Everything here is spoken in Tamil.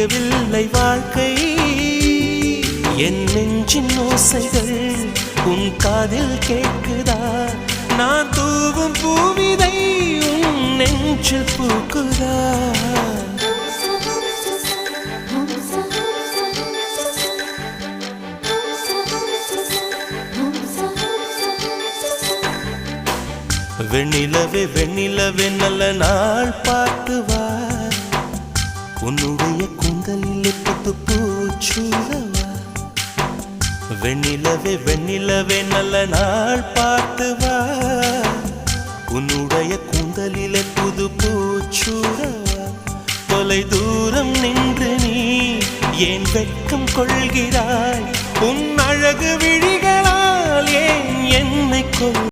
விடியவில்லை வாழ்க்கை என் நெஞ்சின் ஓசைகள் உன் காதில் கேட்குதா நான் தூவும் பூவிதை உன் நெஞ்சில் பூக்குதா வெண்ணிலவே வெண்ணிலவே நல்ல நாள் பார்த்து வா உன்னுடைய கூந்தலில் புத்து பூச்சூடவா வெண்ணிலவே வெண்ணிலவே நல்ல நாள் பார்த்து வா உன்னுடைய கூந்தலில் புது பூச்சூடவா தொலை தூரம் நின்று நீ ஏன் வெட்கம் கொள்கிறாய் உன் அழகு விழிகளால் ஏன் என்னை கொள்